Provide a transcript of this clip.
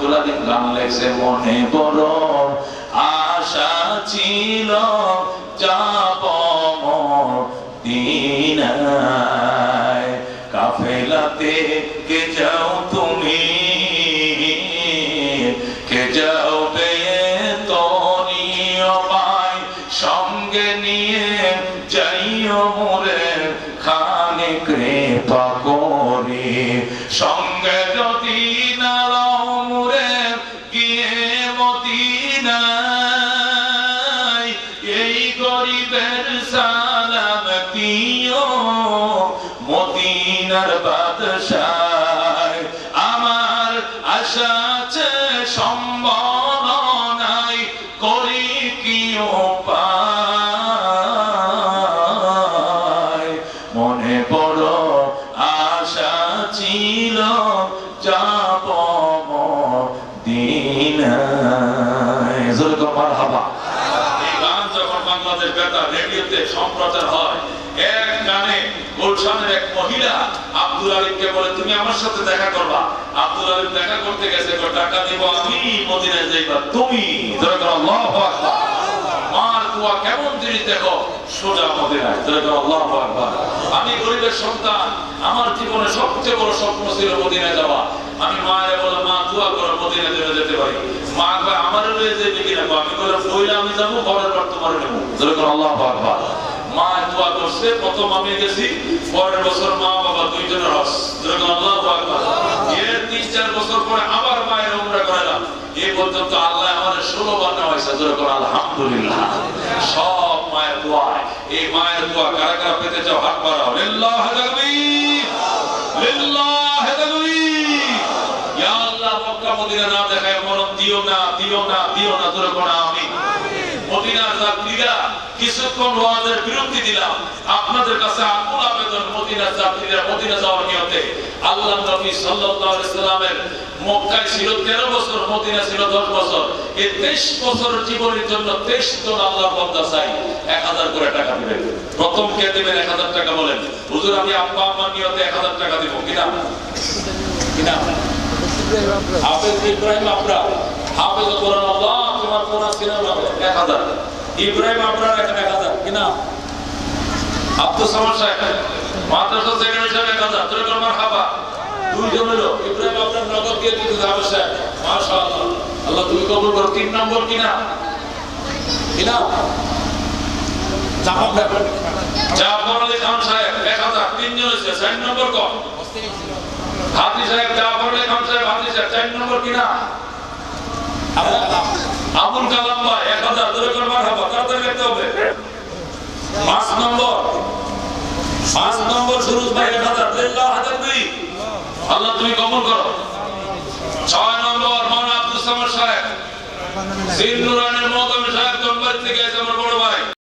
আব্দুল আলিম গান লেখছে, মনে বড় আশা ছিল যাব মদিনায়, কাফেলাতে কে যাও তুমি, কে যাও বেতনীয় পাই, সঙ্গে নিয়ে যাইও মোরে খানে কৃপা করি, সঙ্গে যদি নাও মোরে গিয়ে মদিনায়, এই গরিবের সালাম দিও মদিনার বাদশাহ। আমার আশা আছে সম্ভাবনায়, করি কি উপায়, মনে বড় আশা ছিল যাব মদিনায়। জোরে মারহাবা। এই গান যখন বাংলাদেশ বেতার রেডিওতে সম্প্রচার হয়, এক গানে গুলশানের এক মহিলা আব্দুল আলিমকে বলে, তুমি আমার সাথে দেখা করবা। আব্দুল আলিম দেখা করতে গেছে, টাকা দিব আমি, মদিনায় যাইবা তুমি। জোরে করে আল্লাহু আকবার। মার দোয়া কেমন জিনিস দেখো, সোজা মদিনায়। জোরে করে আল্লাহু আকবার। আমি গরিবের সন্তান, আমার জীবনে সবচেয়ে বড় স্বপ্ন ছিল মদিনায় যাওয়া। আমি মায়ের বললাম, মা দোয়া করো মদিনায় যেতে পারি। মা কয় আমারও লয়ে যেতে কিনা। আমি বললাম কইলে আমি যাবো, ঘরের পর তোমার নেব। জোরে করে আল্লাহু আকবার। মা দোয়া করছে, প্রথম আমি গেছি, পরের বছর মা বাবা দুইজনের হজ। জোরে করে আল্লাহু আকবার। এর 3-4 বছর পরে আবার মায়ের উমরা করালাম। এই পর্যন্ত আল্লাহ আমাদের 16 বার নেওয়াইছে। জোরে করে আলহামদুলিল্লাহ। সব মায়ের দোয়া। এই মায়ের দোয়া কারা কারা পেতে চাও হাত বাড়াও। লিল্লাহি তাকবীর, লিল্লাহি তাকবীর। ইয়া আল্লাহ, মক্কা মদিনা না দেখায় মরণ দিও না, দিও না, দিও না। জোরে করে আমিন। মদিনার যাত্রীরা কিছুক্ষণ ওয়াজের বিরতি দিলাম, আপনাদের কাছে আকুল আবেদন, মদিনার যাত্রীরা মদিনা যাওয়ার নিয়তে। আল্লাহর নবী সাল্লাল্লাহু আলাইহি সাল্লামের মক্কায় ছিল 13 বছর, মদিনা ছিল 10 বছর। এই 23 বছরের জীবনের জন্য 23 জন আল্লাহর বান্দা চাই 1000 করে টাকা দিবেন। প্রথম কে দিবেন 1000 টাকা বলেন? হুজুর আমি আব্বা আম্মার নিয়তে 1000 টাকা দিব। কিনা কিনা? হাফেজ ইব্রাহিম আবরা, হাফেজ কোরআন, আল্লাহ তোমার কোরআন সিনার 1000। ইব্রাহিম আবরার 1000 কিনা? আব্দুল সামাদ সাহেব মাদ্রাসা সেক্রেটারি সাহেব 1000। জোরে করে মারহাবা। দুইজন হলো ইব্রাহিম আবরার নগদ দিয়ে দিতে হবে সাহেব। মাশাআল্লাহ, আল্লাহ তুমি কবুল করো। 3 নম্বর কিনা কিনা? জাফর আলী খান সাহেব 1000। 3 জন হয়েছে। 4 নম্বর কম হাতি সাহেব, জাফর আলী খান সাহেব, হাতি সাহেব 4 নম্বর কিনা? আবুল কালাম ভাই 1000। জোরে করে মারহাবা। তাড়াতাড়ি লিখতে হবে। 5 নম্বর সুরুজ ভাই 1000। লিল্লাহি তাকবীর। আল্লাহ তুমি কবুল করো। 6 নম্বর মাওলানা আব্দুল সামাদ সাহেব, জিন্নুরানের মহতামিম সাহেব, জনবাড়ি থেকে এসে আমার বড় ভাই।